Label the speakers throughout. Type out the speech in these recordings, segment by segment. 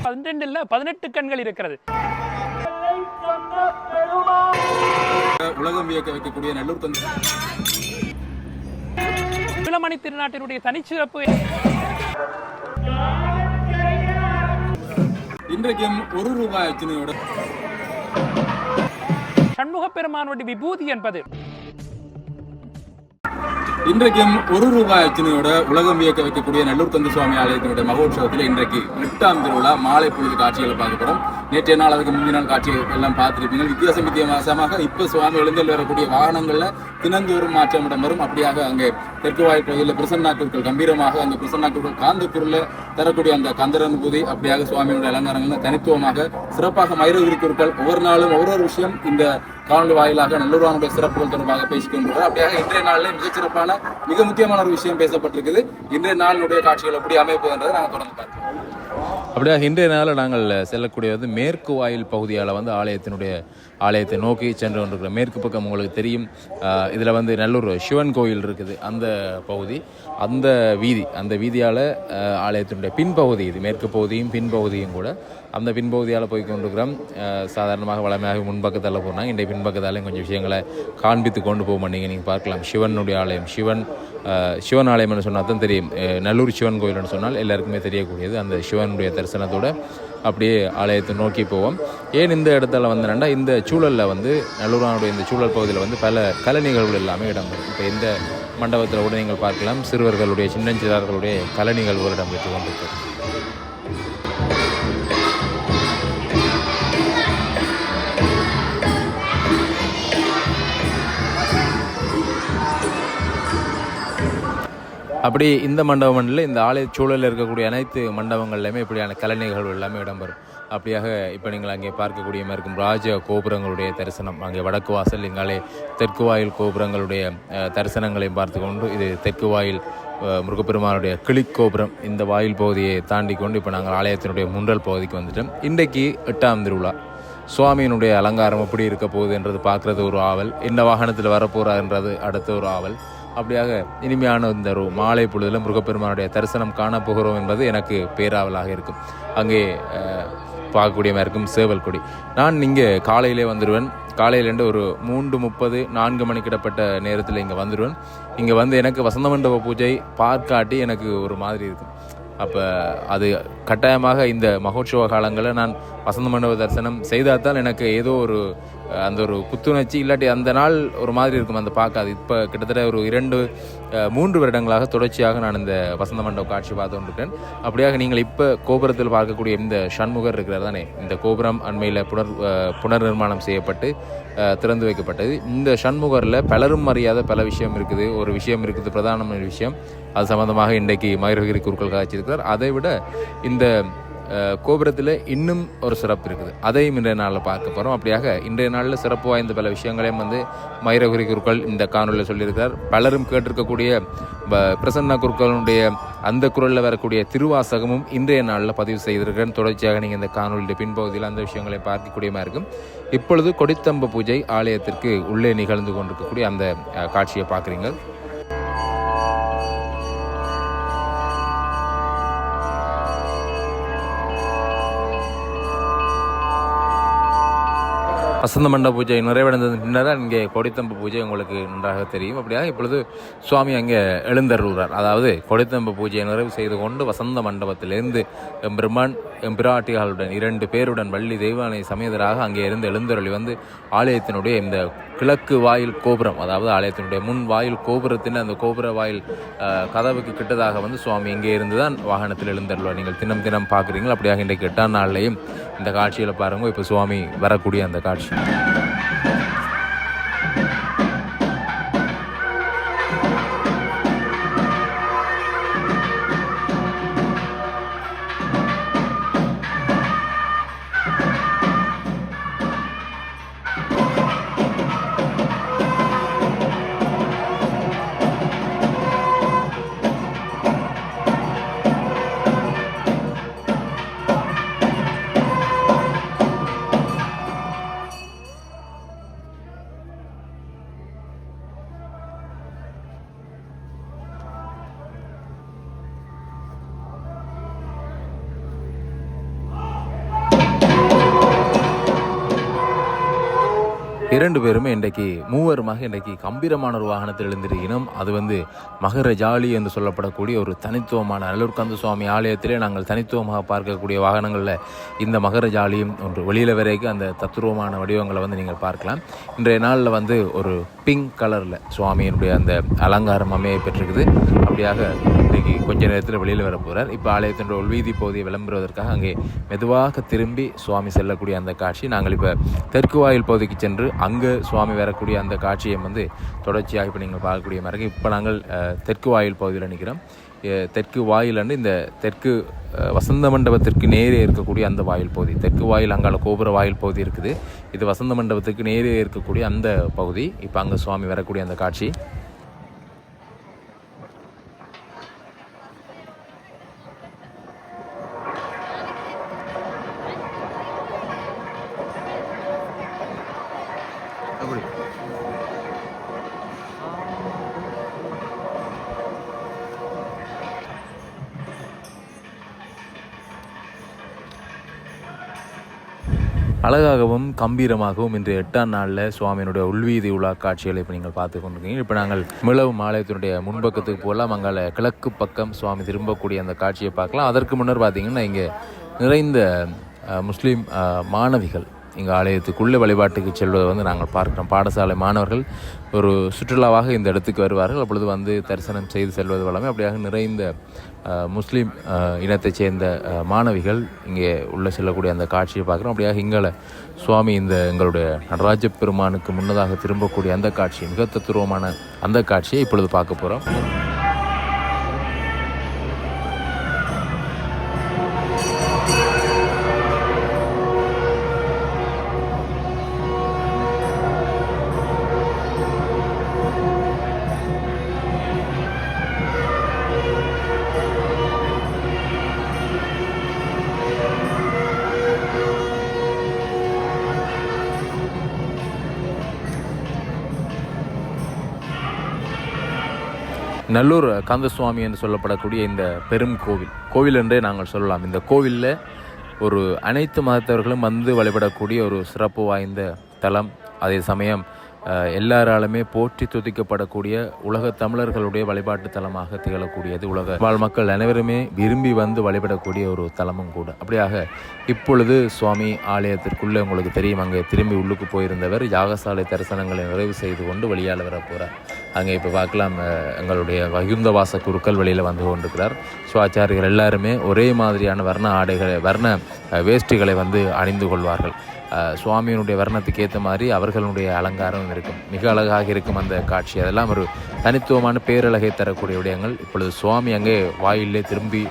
Speaker 1: 12 இல்ல 18 கண்கள் இருக்கிறது.
Speaker 2: உலகம் வியக்க வைக்கக்கூடிய நல்லூர் தந்து
Speaker 1: இளமணி திருநாட்டினுடைய தனிச்சிறப்பு
Speaker 2: இன்றைக்கும் ₹1 அச்சினையோட
Speaker 1: சண்முக பெருமானுடைய விபூதி என்பது
Speaker 2: இன்றைக்கும் ₹1 அச்சினையோட உலகம் வியக்க வைக்கக்கூடிய நல்லூர் தந்து சுவாமி ஆலயத்தினுடைய மகோற்சவத்தில் இன்றைக்கு 8ஆம் திருவிழா மாலை பொழுது காட்சிகளை பார்க்க போறோம். நேற்றைய நாள் அதுக்கு முந்தின நாள் காட்சிகள் எல்லாம் பார்த்துருப்பீங்க. வித்தியாசமாக இப்ப சுவாமி எழுந்தல் வரக்கூடிய வாகனங்கள்ல தினந்தோறும் மாற்றம் இடம்பெறும். அப்படியாக அங்கே தெற்கு வாயில் பகுதியில் பிரசன்னாக்கூர்கள் கம்பீரமாக அந்த பிரசன்னாக்கூர்கள் காந்தக்கூரில் தரக்கூடிய அந்த கந்தரனுபூதி அப்படியாக சுவாமியுடைய அலங்காரங்கள் தனித்துவமாக சிறப்பாக மயிரகிரி குருக்கள் ஒவ்வொரு நாளும் ஒவ்வொரு விஷயம் இந்த காணொலி வாயிலாக நல்லூரானுடைய சிறப்புகள் தொடர்பாக பேசிக்கொண்டிருக்கிறார். அப்படியாக இன்றைய நாளில் மிகச்சிறப்பான மிக முக்கியமான ஒரு விஷயம் பேசப்பட்டிருக்குது. இன்றைய நாளினுடைய காட்சிகள் எப்படி அமைப்பு என்றதை நாங்கள் தொடர்ந்து பார்க்கிறோம்.
Speaker 3: அப்படியாக இன்றைய நாளில் நாங்கள் செல்லக்கூடிய மேற்கு வாயில் பகுதியால் ஆலயத்தை நோக்கி சென்று கொண்டிருக்கிறோம். மேற்கு பக்கம் உங்களுக்கு தெரியும், இதில் நல்லூர் சிவன் கோயில் இருக்குது. அந்த பகுதி அந்த வீதியால் ஆலயத்தினுடைய பின்பகுதி, இது மேற்கு பகுதியும் பின்பகுதியும் கூட, அந்த பின்பகுதியால் போய் கொண்டிருக்கிறோம். சாதாரணமாக வளமையாக முன்பக்கத்தால் போனால் இன்றைய பின்பக்கத்தாலையும் கொஞ்சம் விஷயங்களை காண்பித்து கொண்டு போக மாட்டீங்க. நீங்கள் பார்க்கலாம் சிவனுடைய ஆலயம், சிவன் ஆலயம்னு சொன்னால் தான் தெரியும். நல்லூர் சிவன் கோயில்னு சொன்னால் எல்லாருக்குமே தெரியக்கூடியது. அந்த சிவனுடைய தரிசனத்தோடு அப்படியே ஆலயத்தை நோக்கி போவோம். ஏன் இந்த இடத்துல வந்தேன்னா, இந்த சூழலில் நல்லூரானுடைய இந்த சூழல் பகுதியில் பல கலை நிகழ்வுகள் எல்லாமே இடம்பெறும். இப்போ இந்த மண்டபத்தில் கூட நீங்கள் பார்க்கலாம், சிறுவர்களுடைய சின்னஞ்சிறார்களுடைய கலை நிகழ்வுகள் இடம்பெற்று கொண்டிருக்கிறது. அப்படி இந்த மண்டபமண்டலில் இந்த ஆலய சூழலில் இருக்கக்கூடிய அனைத்து மண்டபங்கள்லையுமே இப்படியான கலை நிகழ்வுகள் எல்லாமே இடம்பெறும். அப்படியாக இப்போ நீங்கள் அங்கே பார்க்கக்கூடிய மாதிரி இருக்கும் ராஜ கோபுரங்களுடைய தரிசனம். அங்கே வடக்கு வாசல், இங்காலே தெற்கு வாயில் கோபுரங்களுடைய தரிசனங்களையும் பார்த்து கொண்டு, இது தெற்கு வாயில் முருகப்பெருமானுடைய கிளிக்கோபுரம். இந்த வாயில் பகுதியை தாண்டி கொண்டு இப்போ நாங்கள் ஆலயத்தினுடைய முன்றல் பகுதிக்கு வந்துட்டோம். இன்றைக்கு 8ஆம் திருவிழா. சுவாமியினுடைய அலங்காரம் எப்படி இருக்க போகுது என்றது பார்க்குறது ஒரு ஆவல், என்ன வாகனத்தில் வரப்போகிறான்றது அடுத்த ஒரு ஆவல். அப்படியாக இனிமையான இந்த ஒரு மாலை பொழுதில் முருகப்பெருமானுடைய தரிசனம் காணப்போகிறோம் என்பது எனக்கு பேராவலாக இருக்கும். அங்கே பார்க்கக்கூடிய மாதிரி இருக்கும் சேவல் கொடி. நான் இங்கே காலையிலே வந்துடுவேன். காலையிலேருந்து ஒரு 3:30 4 மணிக்கிடப்பட்ட நேரத்தில் இங்கே வந்துடுவேன். இங்கே எனக்கு வசந்த மண்டப பூஜை பார்க்காட்டி எனக்கு ஒரு மாதிரி இருக்கும். அப்போ அது கட்டாயமாக இந்த மகோற்சவ காலங்களில் நான் வசந்த மண்டப தரிசனம் செய்தால்தான் எனக்கு ஏதோ ஒரு அந்த ஒரு புத்துணர்ச்சி, இல்லாட்டி அந்த நாள் ஒரு மாதிரி இருக்கும் அந்த பார்க்காது. இப்போ கிட்டத்தட்ட ஒரு 2-3 வருடங்களாக தொடர்ச்சியாக நான் இந்த வசந்த மண்டப காட்சி பார்த்து கொண்டிருக்கேன். அப்படியாக நீங்கள் இப்போ கோபுரத்தில் பார்க்கக்கூடிய இந்த சண்முகர் இருக்கிறார் தானே, இந்த கோபுரம் அண்மையில் புனர் நிர்மாணம் செய்யப்பட்டு திறந்து வைக்கப்பட்டது. இந்த சண்முகரில் பலரும் அறியாத பல விஷயம் இருக்குது. ஒரு விஷயம் இருக்குது, பிரதானமான விஷயம். அது சம்பந்தமாக இன்றைக்கு மயூரகிரி குருக்கள் காய்ச்சிருக்கிறார். அதை விட இந்த கோபுரத்தில் இன்னும் ஒரு சிறப்பு இருக்குது. அதையும் இன்றைய நாளில் பார்க்க போகிறோம். அப்படியாக இன்றைய நாளில் சிறப்பு வாய்ந்த பல விஷயங்களையும் மயூரகிரி குருக்கள் இந்த காணொலியில் சொல்லியிருக்கிறார். பலரும் கேட்டிருக்கக்கூடிய பிரசன்னா குருக்களுடைய அந்த குரலில் வரக்கூடிய திருவாசகமும் இன்றைய நாளில் பதிவு செய்திருக்கிறேன். தொடர்ச்சியாக நீங்கள் இந்த காணொலியுடைய பின்பகுதியில் அந்த விஷயங்களை பார்க்கக்கூடியமாக இருக்கும். இப்பொழுது கொடித்தம்ப பூஜை ஆலயத்திற்கு உள்ளே நிகழ்ந்து கொண்டிருக்கக்கூடிய அந்த காட்சியை பார்க்குறீங்க. வசந்த மண்டப பூஜை நிறைவடைந்தது பின்னர் இங்கே கொடித்தம்ப பூஜை உங்களுக்கு நன்றாக தெரியும். அப்படியாக இப்பொழுது சுவாமி அங்கே எழுந்தருள்கிறார். அதாவது கொடித்தம்ப பூஜையை நிறைவு செய்து கொண்டு வசந்த மண்டபத்திலிருந்து எம்பெருமான் எம்பிராட்டிகளுடன் 2 பேருடன் வள்ளி தெய்வானை சமேதராக அங்கே இருந்து எழுந்தருளி ஆலயத்தினுடைய இந்த கிழக்கு வாயில் கோபுரம், அதாவது ஆலயத்தினுடைய முன் வாயில் கோபுரத்தின் அந்த கோபுர வாயில் கதவுக்கு கிட்டதாக சுவாமி இங்கே இருந்து தான் வாகனத்தில் எழுந்தருள்வார். நீங்கள் தினம் பார்க்குறீங்களா. அப்படியாக இன்றைக்கு 8ஆம் நாள்லையும் இந்த காட்சியில் பாருங்கள். இப்போ சுவாமி வரக்கூடிய அந்த காட்சி. இரண்டு பேருமே இன்றைக்கு மூவருமாக இன்றைக்கு கம்பீரமான ஒரு வாகனத்தில் எழுந்திருக்கணும். அது மகர ஜாலி என்று சொல்லப்படக்கூடிய ஒரு தனித்துவமான நல்லூர் கந்த சுவாமி ஆலயத்திலே நாங்கள் தனித்துவமாக பார்க்கக்கூடிய வாகனங்களில் இந்த மகர ஜாலியும் ஒன்று. வெளியில் வரைக்கும் அந்த தத்துருவமான வடிவங்களை நீங்கள் பார்க்கலாம். இன்றைய நாளில் ஒரு பிங்க் கலரில் சுவாமியினுடைய அந்த அலங்காரம் அமைய பெற்றிருக்குது. அப்படியாக இன்றைக்கு கொஞ்ச நேரத்தில் வெளியில் வர போகிறார். இப்போ ஆலயத்தினுடைய உள்வீதி பகுதியை விளம்புவதற்காக அங்கே மெதுவாக திரும்பி சுவாமி செல்லக்கூடிய அந்த காட்சி. நாங்கள் இப்போ தெற்கு வாயில் பகுதிக்கு சென்று அங்கே சுவாமி வரக்கூடிய அந்த காட்சியை தொடர்ச்சியாக இப்போ நீங்கள் பார்க்கக்கூடிய மாதிரி. இப்போ நாங்கள் தெற்கு வாயில் பகுதியில் நிற்கிறோம். தெற்கு வாயில் இந்த தெற்கு வசந்த மண்டபத்திற்கு நேரே இருக்கக்கூடிய அந்த வாயில் பகுதி. தெற்கு வாயில் அங்கால கோபுர வாயில் பகுதி இருக்குது. இது வசந்த மண்டபத்துக்கு நேரே இருக்கக்கூடிய அந்த பகுதி. இப்போ அங்கே சுவாமி வரக்கூடிய அந்த காட்சி. அழகாகவும் கம்பீரமாகவும் இன்று 8ஆம் நாளில் சுவாமியினுடைய உள்வீதி உலா காட்சிகளை இப்போ நீங்கள் பார்த்து கொண்டிருக்கீங்க. இப்போ நாங்கள் மிளவும் ஆலயத்தினுடைய முன்பக்கத்துக்கு போகலாம். அங்கால கிழக்கு பக்கம் சுவாமி திரும்பக்கூடிய அந்த காட்சியை பார்க்கலாம். அதற்கு முன்னர் பார்த்திங்கன்னா இங்கே நிறைந்த முஸ்லீம் மாணவிகள் இங்கே ஆலயத்துக்குள்ளே வழிபாட்டுக்கு செல்வதை நாங்கள் பார்க்கிறோம். பாடசாலை மாணவர்கள் ஒரு சுற்றுலாவாக இந்த இடத்துக்கு வருவார்கள். அப்பொழுது தரிசனம் செய்து செல்வது வல்லமே. அப்படியாக நிறைந்த முஸ்லீம் இனத்தைச் சேர்ந்த மாணவிகள் இங்கே உள்ளே செல்லக்கூடிய அந்த காட்சியை பார்க்குறோம். அப்படியாக இங்கே சுவாமி எங்களுடைய நடராஜ பெருமானுக்கு முன்னதாக திரும்பக்கூடிய அந்த காட்சி, மிக தத்துருவமான அந்த காட்சியை இப்பொழுது பார்க்க போகிறோம். நல்லூர் கந்தசுவாமி என்று சொல்லப்படக்கூடிய இந்த பெரும் கோவில் என்றே நாங்கள் சொல்லலாம். இந்த கோவிலில் ஒரு அனைத்து மதத்தவர்களும் வழிபடக்கூடிய ஒரு சிறப்பு வாய்ந்த தலம். அதே சமயம் எல்லாராலுமே போற்றி துதிக்கப்படக்கூடிய உலக தமிழர்களுடைய வழிபாட்டு தலமாக திகழக்கூடியது. உலக வாழ் மக்கள் அனைவருமே விரும்பி வழிபடக்கூடிய ஒரு தலமும் கூட. அப்படியாக இப்பொழுது சுவாமி ஆலயத்திற்குள்ளே உங்களுக்கு தெரியும், அங்கே திரும்பி உள்ளுக்கு போயிருந்தவர் யாகசாலை தரிசனங்களை நிறைவு செய்து கொண்டு வெளியால் வர போகிறார். அங்கே இப்போ பார்க்கலாம், எங்களுடைய வகுந்தவாச குருக்கள் வெளியில் வந்து கொண்டிருக்கிறார். சுவாச்சாரிகள் எல்லாருமே ஒரே மாதிரியான வர்ண வேஷ்டிகளை அணிந்து கொள்வார்கள். சுவாமியினுடைய வர்ணத்துக்கு ஏற்ற மாதிரி அவர்களுடைய அலங்காரம் இருக்கும். மிக அழகாக இருக்கும் அந்த காட்சி. அதெல்லாம் ஒரு தனித்துவமான பேரழகை தரக்கூடிய விடயங்கள். இப்பொழுது சுவாமி அங்கே வாயிலே திரும்பி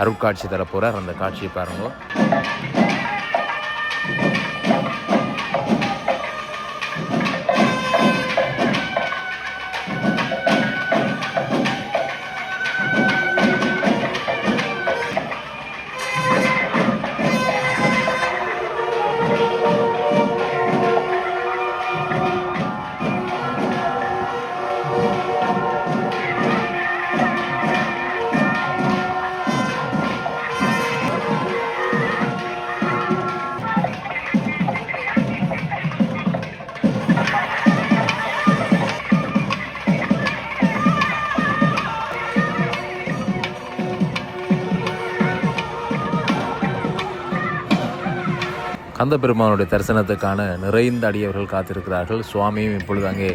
Speaker 3: அருட்காட்சி தரப்போகிறார். அந்த காட்சியை பாருங்க. கந்த பெருமானுடைய தரிசனத்துக்கான நிறைந்த அடியவர்கள் காத்திருக்கிறார்கள். சுவாமியும் இப்பொழுது அங்கே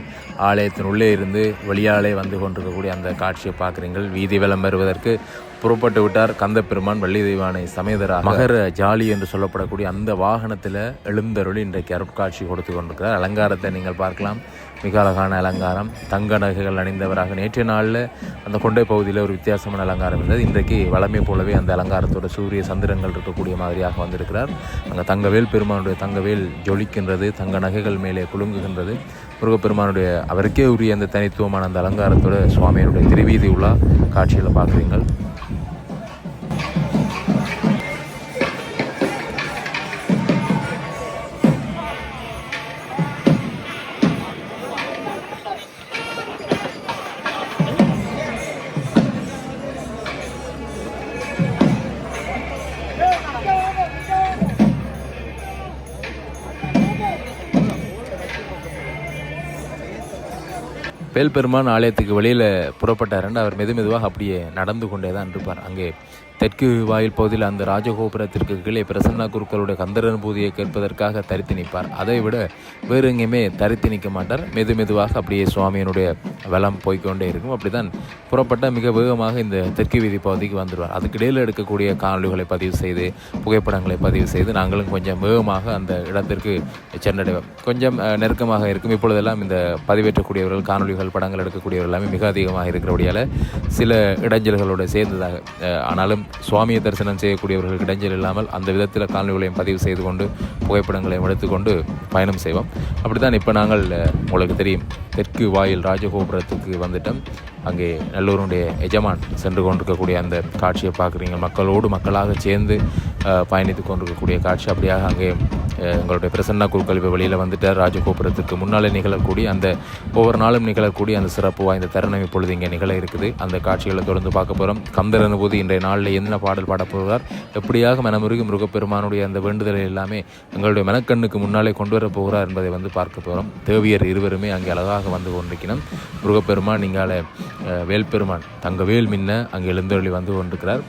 Speaker 3: ஆலயத்தின் உள்ளே இருந்து வெளியாலே வந்து கொண்டிருக்கக்கூடிய அந்த காட்சியை பார்க்குறீங்கள். வீதி வலம் வருவதற்கு புறப்பட்டு விட்டார் கந்த பெருமான் வள்ளி தெய்வானை சமேதராக. மகர ஜாலி என்று சொல்லப்படக்கூடிய அந்த வாகனத்தில் எழுந்தருளி இன்றைக்கு அருட்காட்சி கொடுத்து கொண்டிருக்கிறார். அலங்காரத்தை நீங்கள் பார்க்கலாம். மிக அழகான அலங்காரம், தங்க நகைகள் அணிந்தவராக. நேற்றைய நாளில் அந்த கொண்டை பகுதியில் ஒரு வித்தியாசமான அலங்காரம் இருந்தது. இன்றைக்கு வளமை போலவே அந்த அலங்காரத்தோட சூரிய சந்திரங்கள் இருக்கக்கூடிய மாதிரியாக வந்திருக்கிறார். அங்கே தங்கவேல் பெருமானுடைய தங்கவேல் ஜொலிக்கின்றது, தங்க நகைகள் மேலே குலுங்குகின்றது. முருகப்பெருமானுடைய அவருக்கே உரிய அந்த தனித்துவமான அந்த அலங்காரத்தோட சுவாமியினுடைய திருவீதி உலா காட்சியில் பார்க்குறீங்கள். வேல்பெருமான் ஆலயத்துக்கு வெளியில் புறப்பட்டாருன்னு அவர் மெதுவாக அப்படியே நடந்து கொண்டே தான் இருப்பார். அங்கே தெற்கு வாயில் பகுதியில் அந்த ராஜகோபுரத்திற்கு கீழே பிரசன்னா குருக்களுடைய கந்தரனுபூதியை கேட்பதற்காக தரித்து நிற்பார். அதை விட வேறு எங்கேயுமே தரித்து நிற்க மாட்டார். மெதுவாக அப்படியே சுவாமியினுடைய வலம் போய்கொண்டே இருக்கும். அப்படிதான் புறப்பட்ட மிக வேகமாக இந்த தெற்கு வீதி பகுதிக்கு வந்துடுவார். அதுக்கிடையில் எடுக்கக்கூடிய காணொலிகளை பதிவு செய்து புகைப்படங்களை பதிவு செய்து நாங்களும் கொஞ்சம் வேகமாக அந்த இடத்திற்கு சென்றடைவோம். கொஞ்சம் நெருக்கமாக இருக்கும். இப்பொழுதெல்லாம் இந்த பதிவேற்றக்கூடியவர்கள் காணொலிகள் படங்கள் எடுக்கக்கூடியவர்கள் எல்லாமே மிக அதிகமாக இருக்கிறபடியால் சில இடைஞ்சல்களோடு சேர்ந்ததாக, ஆனாலும் சுவாமியை தரிசனம் செய்யக்கூடியவர்களுக்கு இடைஞ்சல் இல்லாமல் அந்த விதத்தில் காணொலிகளையும் பதிவு செய்து கொண்டு புகைப்படங்களையும் எடுத்துக்கொண்டு பயணம் செய்வோம். அப்படித்தான் இப்போ நாங்கள் உங்களுக்கு தெரியும் தெற்கு வாயில் ராஜகோபுரத்துக்கு வந்துட்டோம். அங்கே நல்லூருடைய எஜமான் சென்று கொண்டிருக்கக்கூடிய அந்த காட்சியை பார்க்குறீங்க. மக்களோடு மக்களாக சேர்ந்து பயணித்து கொண்டிருக்கக்கூடிய காட்சி. அப்படியாக அங்கே எங்களுடைய பிரசன்னா குருக்கள் வெளியில் வந்துட்டார். ராஜகோபுரத்துக்கு முன்னாலே நிகழக்கூடிய அந்த ஒவ்வொரு நாளும் நிகழக்கூடிய அந்த சிறப்பு வாய்ந்த தருணம் இப்பொழுது இங்கே நிகழ இருக்குது. அந்த காட்சிகளை தொடர்ந்து பார்க்க போகிறோம். கந்தர் அனுபூதி இன்றைய நாளில் என்ன பாடல் பாடப்போகிறார், எப்படியாக மனமுருகி முருகப்பெருமானுடைய அந்த வேண்டுதலை எல்லாமே எங்களுடைய மனக்கண்ணுக்கு முன்னாலே கொண்டு வரப் போகிறார் என்பதை பார்க்க போகிறோம். தேவியர் இருவருமே அங்கே அழகாக வந்து கொண்டிருக்கணும். முருகப்பெருமான் இங்கால வேல்பெருமான் தங்க வேல் மின்ன அங்கே எழுந்தருளி வந்து கொண்டிருக்கிறார்.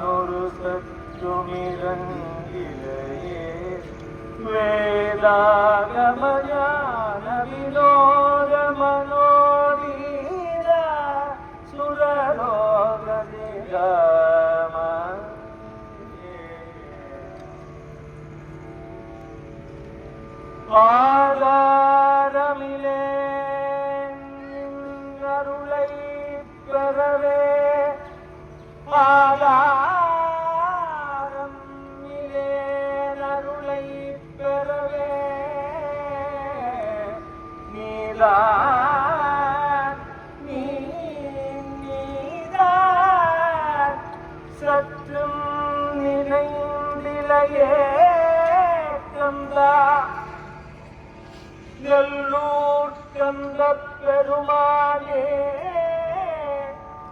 Speaker 4: ஒரு சற்றுமிரங்கிலேயே வேதாகமயான வினோத மனோதீர சுரலோகதிகம ஆதாரமிலே அருளை பெறவே ஆதாரம் அருளை பெறவே நீதான் நீதான் சற்றும் நினைந்திலையே கந்தா நல்லூர் கந்த பெருமானே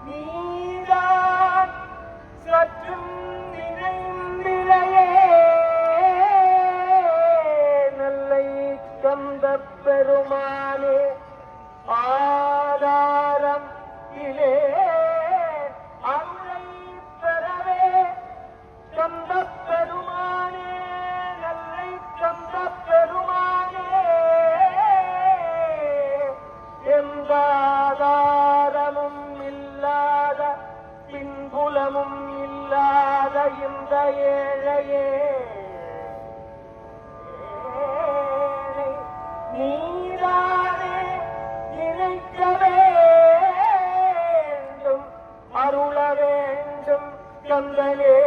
Speaker 4: நீதான் சற்றும் நினைந்திலையே நல்லை கந்த பெருமானே ஆதாரம் இலே அருளை பெறவே கந்த பெருமானே நல்லை கந்த பெருமானே எந்த ஆதாரமும் இல்லாத பின்புலமும் இல்லாத இந்த ஏழையே நீதானே நினைக்க வேண்டும் அருள வேண்டும் கந்தனே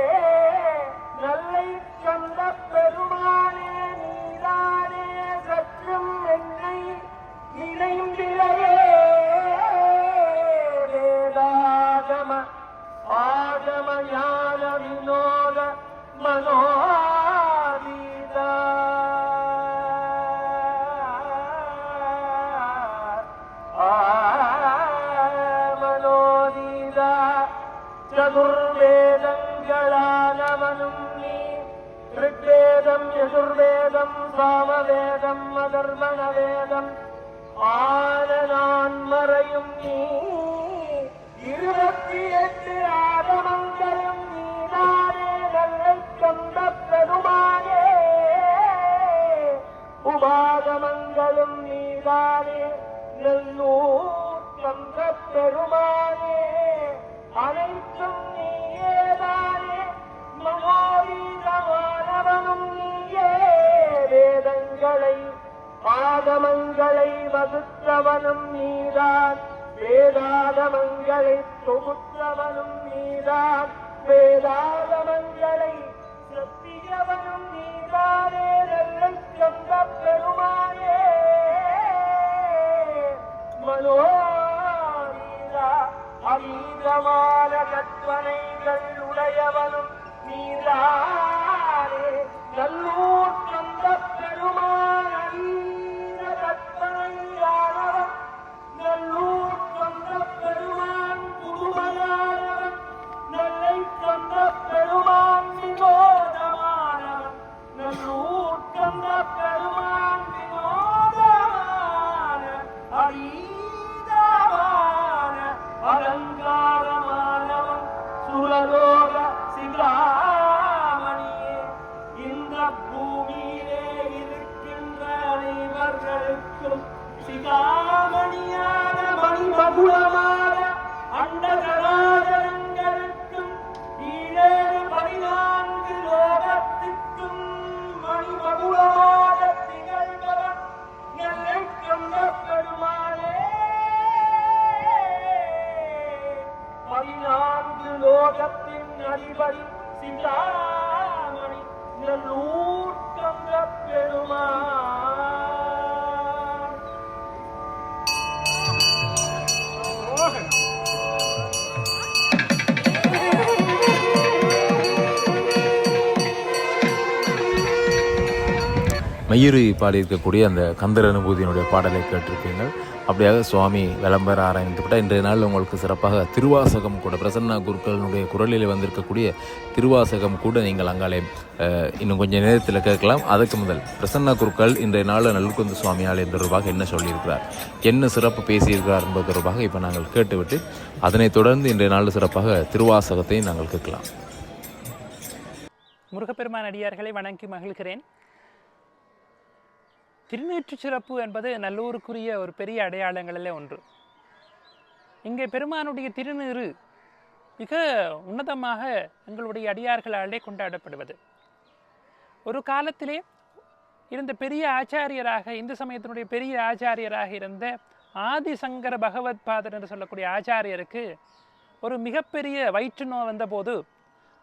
Speaker 4: நல்லை கந்த பெருமானே நீதானே சற்றும் என்னை நினைந்திலையே வேதாகம ஆகம ஞான வினோத மனோதீதா மனோதீதா சதுர்வேதங்களானவனும் நீ ऋग्वेदம் யஜுர்வேதம் சாமவேதம் அதர்வண வேதம் ஆன நான் மறையும் நீ 28 ஆகமங்களும் நீதானே நல்லை கந்த பெருமானே உபாகமங்களும் நீதானே நல்லூர் கந்த பெருமானே அனைத்தும் நீயே மனோரீதமானவனும் நீயே வேதங்களை ஆகமங்களை வகுத்தவனும் நீதான் வேதாகமங்களை தொகுத்தவனும் நீதான் வேதாகமங்களை சத்தியவனும் நீதானே நல்லை சொந்த பெருமானே மனோரீதா அதீதமான கற்பனைகள் உடையவனும் நீதானே நல்லூர் சொந்த பெருமான் அதீத கற்பனையானவன் நல்லூர் சொந்த பெருமான் புதுமையானவன் நல்லை சொந்த பெருமான் வினோதமானவன் நல்லூர் சொந்த பெருமான் வினோதமான அதீதமான அலங்காரமானவன் சுரலோக சிகாமணியே இந்த பூமியிலே இருக்கின்ற அனைவர்களுக்கும் சிகாமணியான மணிமகுளமான அண்டகராஜங்களுக்கும் 14 லோகத்திற்கும் மணிமகுளமாக திகழ்பவன் நெல்லை சொந்த பெருமானே 14 லோகத்தின் அதிபதி சிந்தாமணி நல்லூர் சொந்த பெருமான்
Speaker 3: மயூரி பாடியிருக்கக்கூடிய அந்த கந்தர் அனுபூதியினுடைய பாடலை கேட்டிருப்பீங்கள். அப்படியாக சுவாமி விளம்பர ஆரம்பித்துவிட்டால் இன்றைய நாள் உங்களுக்கு சிறப்பாக திருவாசகம் கூட பிரசன்னா குருக்களினுடைய குரலில் வந்திருக்கக்கூடிய திருவாசகம் கூட நீங்கள் அங்காலே இன்னும் கொஞ்சம் நேரத்தில் கேட்கலாம். அதுக்கு முதல் பிரசன்னா குருக்கள் இன்றைய நாள் நல்லுக்குந்த சுவாமி ஆலயம் தொடர்பாக என்ன சொல்லியிருக்கிறார், என்ன சிறப்பு பேசியிருக்கிறார் என்பது தொடர்பாக இப்போ நாங்கள் கேட்டுவிட்டு அதனைத் தொடர்ந்து இன்றைய நாள் சிறப்பாக திருவாசகத்தை நாங்கள் கேட்கலாம்.
Speaker 1: முருகப்பெருமான் அடியார்களை வணங்கி மகிழ்கிறேன். திருநீற்று சிறப்பு என்பது நல்லூருக்குரிய ஒரு பெரிய அடையாளங்களில் ஒன்று. இங்கே பெருமானுடைய திருநீறு மிக உன்னதமாக எங்களுடைய அடியார்களாலே கொண்டாடப்படுவது. ஒரு காலத்திலே இருந்த பெரிய ஆச்சாரியராக, இந்து சமயத்தினுடைய பெரிய ஆச்சாரியராக இருந்த ஆதிசங்கர பகவத் பாதர் என்று சொல்லக்கூடிய ஆச்சாரியருக்கு ஒரு மிகப்பெரிய வயிற்று நோய் வந்தபோது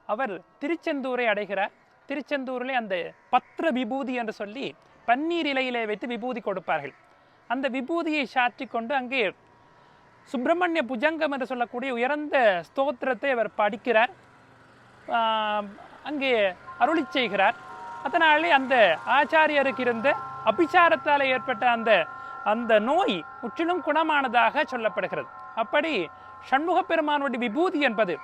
Speaker 1: அவர் திருச்செந்தூரை அடைகிறார். திருச்செந்தூரிலே அந்த பத்ர விபூதி என்று சொல்லி பன்னீர் இலையிலே வைத்து விபூதி கொடுப்பார்கள். அந்த விபூதியை சாற்றி கொண்டு அங்கே சுப்பிரமணிய புஜங்கம் என்று சொல்லக்கூடிய உயர்ந்த ஸ்தோத்திரத்தை அவர் படிக்கிறார், அங்கே அருளி செய்கிறார். அதனாலே அந்த ஆச்சாரியருக்கு இருந்த அபிச்சாரத்தால் ஏற்பட்ட அந்த நோய் முற்றிலும் குணமானதாக சொல்லப்படுகிறது. அப்படி சண்முக பெருமானுடைய விபூதி என்பது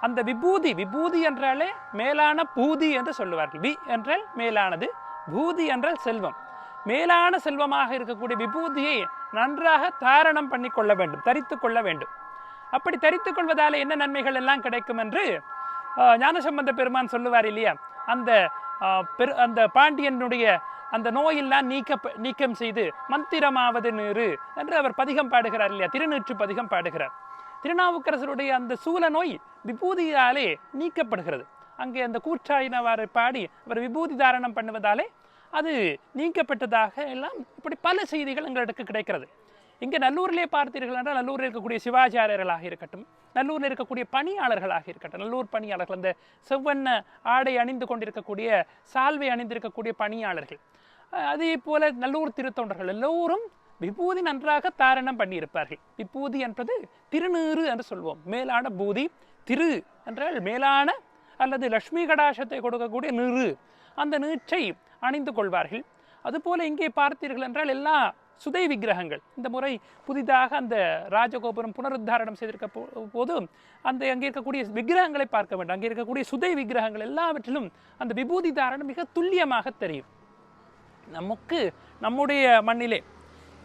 Speaker 1: அந்த விபூதி என்றாலே மேலான பூதி என்று சொல்லுவார்கள். வி என்றால் மேலானது, பூதி என்றால் செல்வம். மேலான செல்வமாக இருக்கக்கூடிய விபூதியை நன்றாக தாரணம் பண்ணி கொள்ள வேண்டும், தரித்து கொள்ள வேண்டும். அப்படி தரித்து கொள்வதால் என்ன நன்மைகள் எல்லாம் கிடைக்கும் என்று ஞானசம்பந்த பெருமான் சொல்லுவார் இல்லையா? அந்த பாண்டியனுடைய அந்த நோயெல்லாம் நீக்கம் செய்து மந்திரமாவது நீரு என்று அவர் பதிகம் பாடுகிறார் இல்லையா? திருநீற்று பதிகம் பாடுகிறார். திருநாவுக்கரசருடைய அந்த சூல நோய் விபூதியாலே நீக்கப்படுகிறது. அங்கே அந்த கூற்றாயினவாறு பாடி அவர் விபூதி தாரணம் பண்ணுவதாலே அது நீக்கப்பட்டதாக எல்லாம் இப்படி பல செய்திகள் எங்களுக்கு கிடைக்கிறது. இங்கே நல்லூரிலே பார்த்தீர்கள் என்றால் நல்லூரில் இருக்கக்கூடிய சிவாச்சாரியர்களாக இருக்கட்டும், நல்லூரில் இருக்கக்கூடிய பணியாளர்களாக இருக்கட்டும், நல்லூர் பணியாளர்கள், அந்த செவ்வண்ண ஆடை அணிந்து கொண்டிருக்கக்கூடிய சால்வை அணிந்திருக்கக்கூடிய பணியாளர்கள், அதே போல நல்லூர் திருத்தொண்டர்கள் எல்லோரும் விபூதி நன்றாக தாரணம் பண்ணியிருப்பார்கள். விபூதி என்பது திருநீறு என்று சொல்வோம். மேலான பூதி, திரு என்றால் மேலான அல்லது லட்சுமி கடாசத்தை கொடுக்கக்கூடிய நீறு, அந்த நீற்றை அணிந்து கொள்வார்கள். அதுபோல இங்கே பார்த்தீர்கள் என்றால் எல்லா சுதை விக்கிரகங்கள், இந்த முறை புதிதாக அந்த ராஜகோபுரம் புனருத்தாரணம் செய்திருக்க போது அங்கே இருக்கக்கூடிய விக்கிரகங்களை பார்க்க வேண்டும். அங்கே இருக்கக்கூடிய சுதை விக்கிரகங்கள் எல்லாவற்றிலும் அந்த விபூதி தாரணம் மிக துல்லியமாக தெரியும். நம்முடைய மண்ணிலே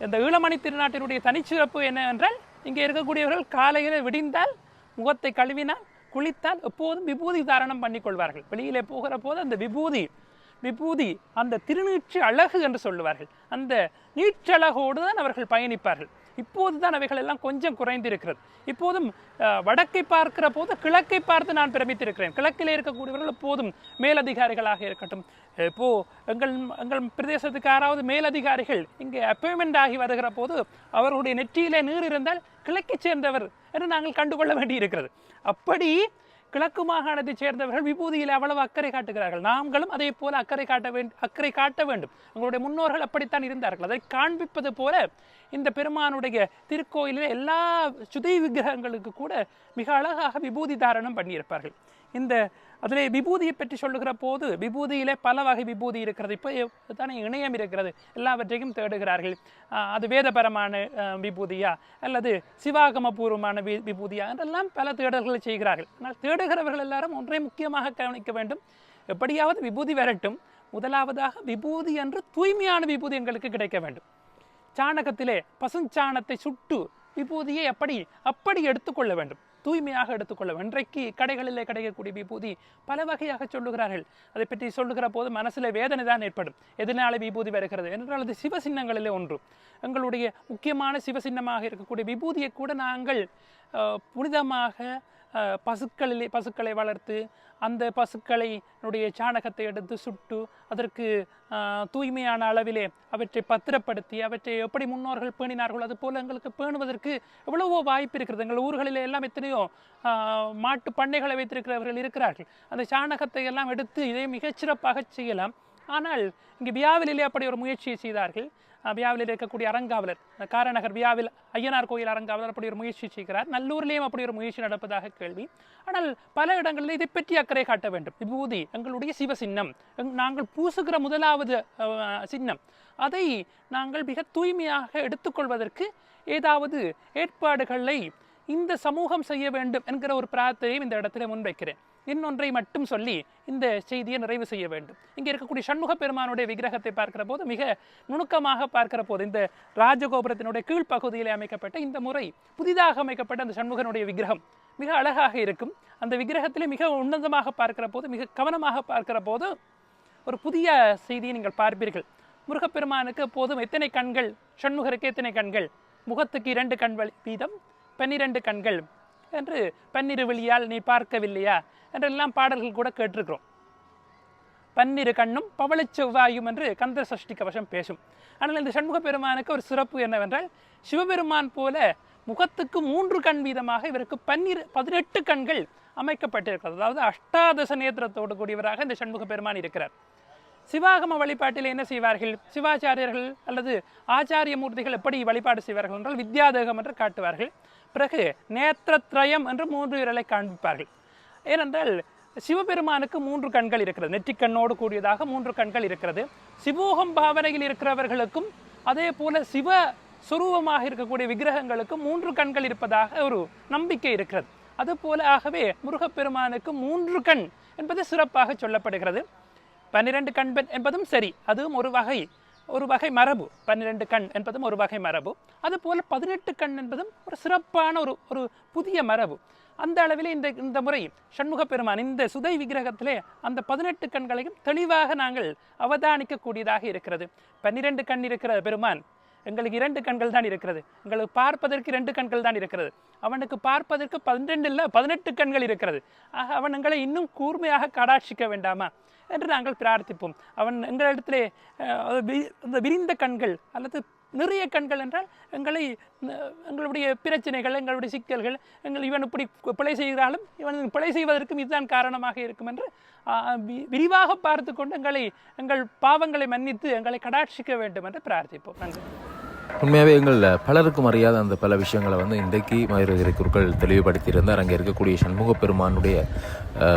Speaker 1: இந்த ஈழமணி திருநாட்டினுடைய தனிச்சிறப்பு என்னவென்றால், இங்கே இருக்கக்கூடியவர்கள் காலையில் விடிந்தால் முகத்தை கழுவினால் குளித்தால் எப்போதும் விபூதி தாரணம் பண்ணிக்கொள்வார்கள். வெளியிலே போகிற போது அந்த விபூதி விபூதி அந்த திருநீற்று அழகு என்று சொல்லுவார்கள். அந்த நீற்றழகோடு தான் அவர்கள் பயணிப்பார்கள். இப்போது தான் அவைகள் எல்லாம் கொஞ்சம் குறைந்திருக்கிறது. இப்போதும் வடக்கை பார்க்கிற போது கிழக்கை பார்த்து நான் பிரமித்திருக்கிறேன். கிழக்கிலே இருக்கக்கூடியவர்கள் எப்போதும் மேலதிகாரிகளாக இருக்கட்டும், இப்போ எங்கள் பிரதேசத்துக்கு யாராவது மேலதிகாரிகள் இங்கே அப்பாயின்மெண்ட் ஆகி வருகிற போது அவர்களுடைய நெற்றியிலே நீர் இருந்தால் கிழக்கை சேர்ந்தவர் என்று நாங்கள் கண்டுகொள்ள வேண்டி இருக்கிறது. அப்படி கிழக்கு மாகாணத்தைச் சேர்ந்தவர்கள் விபூதியில் அவ்வளவு அக்கறை காட்டுகிறார்கள். நாங்களும் அதே போல அக்கறை காட்ட வேண்டும். எங்களுடைய முன்னோர்கள் அப்படித்தான் இருந்தார்கள். அதை காண்பிப்பது போல இந்த பெருமானுடைய திருக்கோயிலில் எல்லா சுதை விக்கிரகங்களுக்கு கூட மிக அழகாக விபூதி தாரணம் பண்ணியிருப்பார்கள். அதிலே விபூதியை பற்றி சொல்லுகிற போது விபூதியிலே பல வகை விபூதி இருக்கிறது. இப்போ தானே இணையம் இருக்கிறது, எல்லாவற்றையும் தேடுகிறார்கள். அது வேதபரமான விபூதியா அல்லது சிவாகமபூர்வமான விபூதியா என்றெல்லாம் பல தேடல்களை செய்கிறார்கள். ஆனால் தேடுகிறவர்கள் எல்லாரும் ஒன்றை முக்கியமாக கவனிக்க வேண்டும். எப்படியாவது விபூதி வரட்டும், முதலாவதாக விபூதி என்று தூய்மையான விபூதி எங்களுக்கு கிடைக்க வேண்டும். சாணகத்திலே பசுஞ்சாணத்தை சுட்டு விபூதியை அப்படி எடுத்துக்கொள்ள வேண்டும், தூய்மையாக எடுத்துக்கொள்ள வேண்டும். இன்றைக்கு கடைகளிலே கிடைக்கக்கூடிய விபூதி பல வகையாக சொல்லுகிறார்கள். அதை பற்றி சொல்லுகிற போது மனசில் வேதனை தான் ஏற்படும். எதனால விபூதி வருகிறது என்றால் அது சிவசின்னங்களிலே ஒன்று. எங்களுடைய முக்கியமான சிவசின்னமாக இருக்கக்கூடிய விபூதியை கூட நாங்கள் புனிதமாக பசுக்களை வளர்த்து அந்த பசுக்களினுடைய சாணகத்தை எடுத்து சுட்டு அதற்கு தூய்மையான அளவிலே அவற்றை பத்திரப்படுத்தி அவற்றை எப்படி முன்னோர்கள் பேணினார்களோ அதுபோல் எங்களுக்கு பேணுவதற்கு எவ்வளவோ வாய்ப்பு இருக்கிறது. எங்கள் ஊர்களிலே எல்லாம் எத்தனையோ மாட்டு பண்ணைகளை வைத்திருக்கிறவர்கள் இருக்கிறார்கள். அந்த சாணகத்தை எல்லாம் எடுத்து இதை மிகச்சிறப்பாக செய்யலாம். ஆனால் இங்கே வியாவிலே அப்படி ஒரு முயற்சியை செய்தார்கள். வியாவில் இருக்கக்கூடிய அறங்காவலர், காரநகர் வியாவில் ஐயனார் கோயில் அறங்காவலர் அப்படி ஒரு முயற்சி செய்கிறார். நல்லூர்லேயும் அப்படி ஒரு முயற்சி நடப்பதாக கேள்வி. ஆனால் பல இடங்களில் இதை பற்றி அக்கறை காட்ட வேண்டும். விபூதி எங்களுடைய சிவ சின்னம், நாங்கள் பூசுகிற முதலாவது சின்னம். அதை நாங்கள் மிக தூய்மையாக எடுத்துக்கொள்வதற்கு ஏதாவது ஏற்பாடுகளை இந்த சமூகம் செய்ய வேண்டும் என்கிற ஒரு பிரார்த்தனையும் இந்த இடத்துல முன்வைக்கிறேன். இன்னொன்றை மட்டும் சொல்லி இந்த செய்தியை நிறைவு செய்ய வேண்டும். இங்கே இருக்கக்கூடிய சண்முக பெருமானுடைய விக்கிரகத்தை பார்க்கிற போது மிக நுணுக்கமாக பார்க்கிற போது இந்த ராஜகோபுரத்தினுடைய கீழ்ப்பகுதியில் அமைக்கப்பட்ட இந்த முறை புதிதாக அமைக்கப்பட்ட அந்த சண்முகனுடைய விக்கிரகம் மிக அழகாக இருக்கும். அந்த விக்கிரகத்திலே மிக உன்னதமாக பார்க்கிற போது, மிக கவனமாக பார்க்கிற போது ஒரு புதிய செய்தியை நீங்கள் பார்ப்பீர்கள். முருகப்பெருமானுக்கு எப்போதும் எத்தனை கண்கள், சண்முகருக்கு எத்தனை கண்கள், முகத்துக்கு 2 கண்கள் வீதம், 12 கண்கள் என்று பன்னிரு விழியால் நீ பார்க்கவில்லையா என்றெல்லாம் பாடல்கள் கூட கேட்டிருக்கிறோம். 12 கண்ணும் பவளச் செவ்வாயும் என்று கந்த சஷ்டி கவசம் பேசும். ஆனால் இந்த சண்முக பெருமானுக்கு ஒரு சிறப்பு என்னவென்றால், சிவபெருமான் போல முகத்துக்கு 3 கண் வீதமாக இவருக்கு 18 கண்கள் அமைக்கப்பட்டிருக்கிறது. அதாவது அஷ்டாதச நேத்திரத்தோடு கூடியவராக இந்த சண்முக பெருமான் இருக்கிறார். சிவாகம வழிபாட்டில் என்ன செய்வார்கள்? சிவாச்சாரியர்கள் அல்லது ஆச்சாரிய மூர்த்திகள் எப்படி வழிபாடு செய்வார்கள் என்றால் வித்யாதேகம் என்று காட்டுவார்கள். பிறகு நேத்திரத்ரயம் என்று 3 விரலை காண்பிப்பார்கள். ஏனென்றால் சிவபெருமானுக்கு 3 கண்கள் இருக்கிறது, நெற்றிக்கண்ணோடு கூடியதாக 3 கண்கள் இருக்கிறது. சிவோகம் பாவனையில் இருக்கிறவர்களுக்கும் அதே போல சிவ சுரூபமாக இருக்கக்கூடிய விக்கிரகங்களுக்கும் 3 கண்கள் இருப்பதாக ஒரு நம்பிக்கை இருக்கிறது. அதுபோல ஆகவே முருகப்பெருமானுக்கு 3 கண் என்பது சிறப்பாக சொல்லப்படுகிறது. 12 கண் என்பதும் சரி, அதுவும் ஒரு வகை மரபு. 12 கண் என்பதும் ஒரு வகை மரபு. அதுபோல 18 கண் என்பதும் ஒரு சிறப்பான ஒரு புதிய மரபு. அந்த அளவிலே இந்த முறை சண்முக பெருமான் இந்த சுதை விக்கிரகத்திலே அந்த 18 கண்களையும் தெளிவாக நாங்கள் அவதானிக்கக்கூடியதாக இருக்கிறது. 12 கண் இருக்கிற பெருமான் எங்களுக்கு 2 கண்கள் தான் இருக்கிறது, எங்களுக்கு பார்ப்பதற்கு 2 கண்கள் தான் இருக்கிறது. அவனுக்கு பார்ப்பதற்கு 12 இல்லை 18 கண்கள் இருக்கிறது. ஆக அவன் எங்களை இன்னும் கூர்மையாக கடாட்சிக்க வேண்டாமா என்று நாங்கள் பிரார்த்திப்போம். அவன் எங்களிடத்திலே இந்த விரிந்த கண்கள் அல்லது நிறைய கண்கள் என்றால் எங்களுடைய பிரச்சனைகள், எங்களுடைய சிக்கல்கள், இவன் இப்படி பிழை செய்கிறாலும் இவன் பிழை செய்வதற்கும் இதுதான் காரணமாக இருக்கும் என்று விரிவாக பார்த்து கொண்டு எங்கள் பாவங்களை மன்னித்து எங்களை கடாட்சிக்க வேண்டும் என்று பிரார்த்திப்போம். நன்றி.
Speaker 3: உண்மையாகவே எங்கள் பலருக்கும் அறியாத அந்த பல விஷயங்களை இன்றைக்கு மயூரகிரி குருக்கள் தெளிவுபடுத்தியிருந்தார். அங்கே இருக்கக்கூடிய சண்முக பெருமானுடைய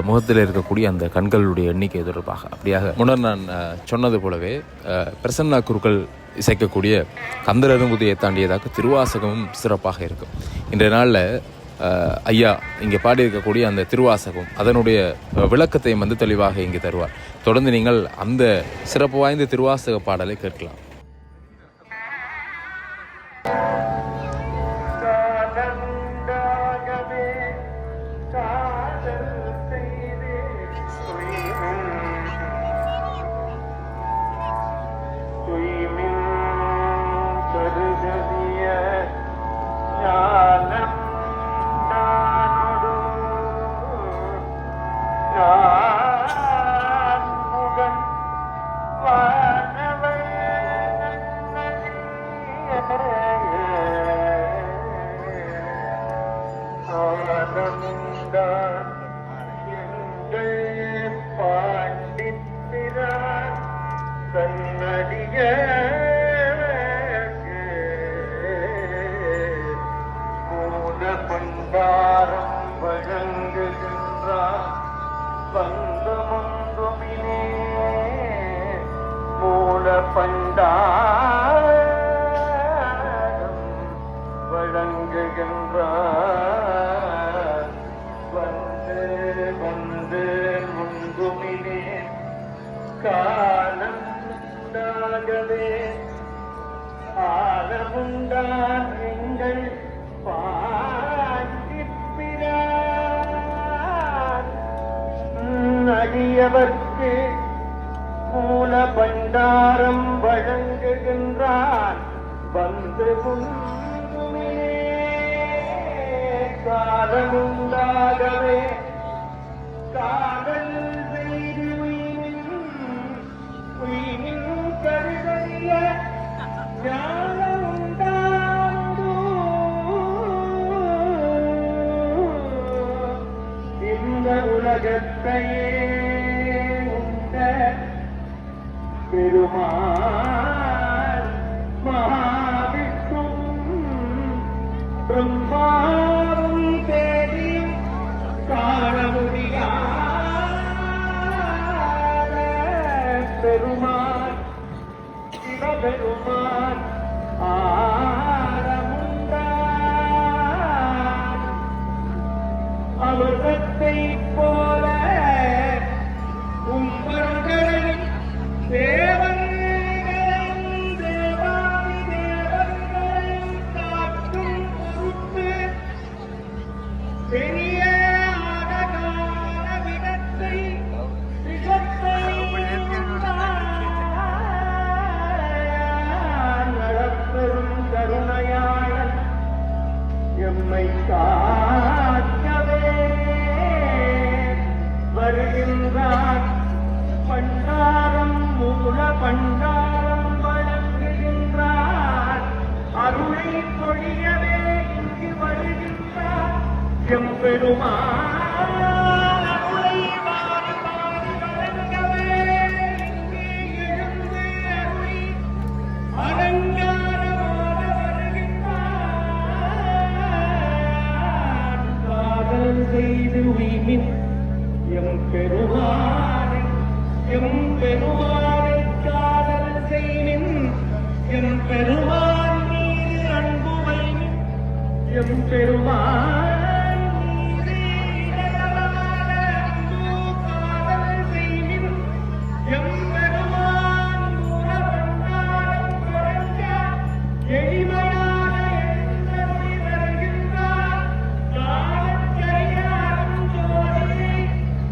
Speaker 3: முகத்தில் இருக்கக்கூடிய அந்த கண்களுடைய எண்ணிக்கை தொடர்பாக. அப்படியாக முன்னர் நான் சொன்னது போலவே பிரசன்னா குருக்கள் இசைக்கக்கூடிய கந்தரரும்புதியை தாண்டியதாக திருவாசகமும் சிறப்பாக இருக்கும். இன்றைய நாளில் ஐயா இங்கே பாடியிருக்கக்கூடிய அந்த திருவாசகம் அதனுடைய விளக்கத்தையும் தெளிவாக இங்கே தருவார். தொடர்ந்து நீங்கள் அந்த சிறப்பு வாய்ந்த திருவாசக பாடலை கேட்கலாம்.
Speaker 4: பண்டாரம் வழங்குகின்றார் பந்தமொன்றுமிலே மூல பண்டாரம் வழங்குகின்றார் வந்து வந்து முன்புமிலே காலம் உண்டாகவே ஆலமுண்டான் எங்கள் பாண்டிப்பிரான் அடியவர்க்கு மூல பண்டாரம் வழங்குகின்றான் வந்து முன்புமே காலமுண்டாகவே காதல் செய்து உயிரின் கருதறிய இந்த உலகத்தையே உண்ட பெருமாள் மகாவிஷ்ணு பிரம்மாவும் தேடி காண முடியாத பெருமாள் சிவபெருமான் ஆரமுண்டான் அமிர்தத்தை போல உம்பர்களை தேவர்களையும் தேவாதி தேவர்களையும் காக்கும் பொறுப்பு பெரிய அழகான விடத்தை விஷத்தை நடப்பெரும் கருணையாளன் எம்மை காக்கவே வருகின்றார் பண்டாரம் மூல பண்டாரம் வழங்குகின்றார் அருளை பொழியவே இங்கு வருகின்றார் எம்பெருமான் அருளை வாரி வாரி வழங்கவே இங்கே எழுந்து அருளி அலங்காரமாக வருகின்றார் காதல் செய்து உய்மின் எம் பெருமானை காதல் செய்மின் எம் பெருமான் மீது அன்பு வைமின் எம் பெருமான் மீது இடையறாத அன்பு காதல் செய்மின் எம் பெருமான் மூலபண்டாரம் வழங்க எளிமையான எண்ணத்தை வருகின்றார் காலக்கரியாரும் ஜோதியை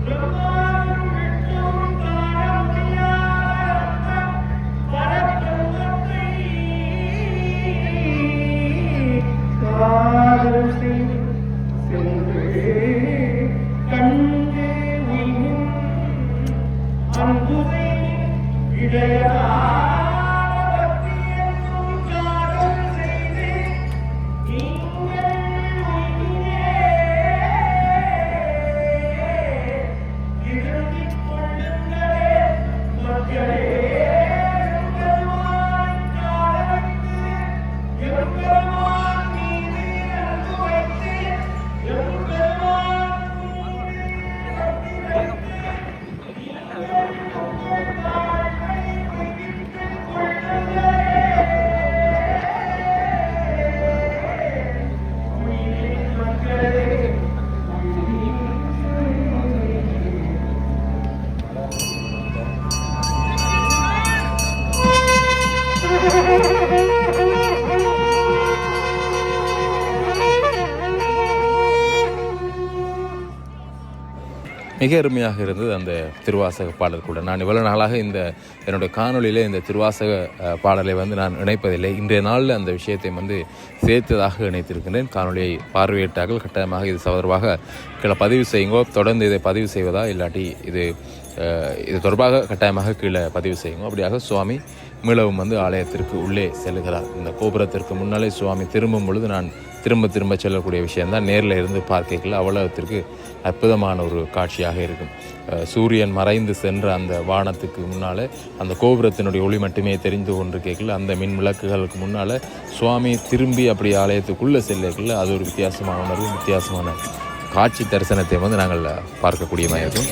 Speaker 4: பிரம்மாவும் விஷ்ணுவும் காண முடியாத பரபிரம்மத்தை காதல் சென்று கண்டு உய்யும் அன்புதை இடையாரத்தி என்னும் காதல் செய்து நீங்கள் உய்யே இருந்திக் கொள்ளுங்களே மக்களே எம்பெருமான் காலத்து எம்பெருமான் மீது அன்பு வைத்து எம்பெருமான் மீது பக்தி வைத்து
Speaker 3: மிக அருமையாக இருந்தது அந்த திருவாசக பாடல் கூட. நான் இவ்வளவு நாளாக என்னுடைய காணொலியில் இந்த திருவாசக பாடலை நான் இணைப்பதில்லை. இன்றைய நாளில் அந்த விஷயத்தை சேர்த்ததாக இணைத்திருக்கின்றேன். காணொலியை பார்வையிட்டார்கள் கட்டாயமாக இது தொடர்பாக கீழே பதிவு செய்யுங்கோ. தொடர்ந்து இதை பதிவு செய்வதா இல்லாட்டி இது தொடர்பாக கட்டாயமாக கீழே பதிவு செய்யுங்க. அப்படியாக சுவாமி மீளவும் ஆலயத்திற்கு உள்ளே செல்கிறார். இந்த கோபுரத்திற்கு முன்னாலே சுவாமி திரும்பும் பொழுது நான் திரும்ப சொல்லக்கூடிய விஷயம்தான், நேரில் இருந்து பார்க்கல அவ்வளவுத்திற்கு அற்புதமான ஒரு காட்சியாக இருக்கும். சூரியன் மறைந்து சென்ற அந்த வானத்துக்கு முன்னால் அந்த கோபுரத்தினுடைய ஒளி மட்டுமே தெரிந்து கொண்டு கேட்கல, அந்த மின் விளக்குகளுக்கு முன்னால் சுவாமி திரும்பி அப்படி ஆலயத்துக்குள்ளே செல்லக்கல அது ஒரு வித்தியாசமான உணர்வு, வித்தியாசமான காட்சி தரிசனத்தை நாங்கள் பார்க்கக்கூடியமாக இருக்கும்.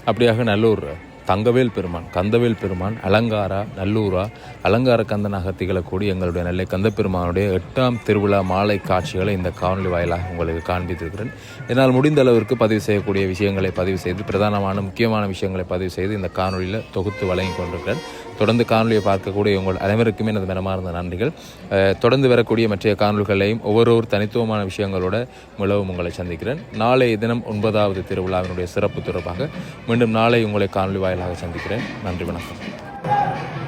Speaker 3: அப்படியாக நல்லூர் தங்கவேல் பெருமான், கந்தவேல் பெருமான், அலங்காரா நல்லூரா அலங்கார கந்தனாக திகழக்கூடிய எங்களுடைய நெல்லை கந்தப்பெருமானுடைய 8ஆம் திருவிழா மாலை காட்சிகளை இந்த காணொலி வாயிலாக உங்களுக்கு காண்பித்திருக்கிறேன். என்னால் முடிந்த அளவிற்கு பதிவு செய்யக்கூடிய விஷயங்களை பதிவு செய்து, பிரதானமான முக்கியமான விஷயங்களை பதிவு செய்து இந்த காணொலியில் தொகுத்து வழங்கி கொண்டிருக்கிறேன். தொடர்ந்து காணொலியை பார்க்கக்கூடிய உங்கள் அனைவருக்குமே எனது மனமார்ந்த நன்றிகள். தொடர்ந்து வரக்கூடிய மற்ற காணொலிகளையும் ஒவ்வொரு தனித்துவமான விஷயங்களோட மிளவும் உங்களை சந்திக்கிறேன். நாளைய தினம் 9வது திருவிழாவினுடைய சிறப்பு தொடர்பாக மீண்டும் நாளை உங்களை காணொலி வாயிலாக சந்திக்கிறேன். நன்றி, வணக்கம்.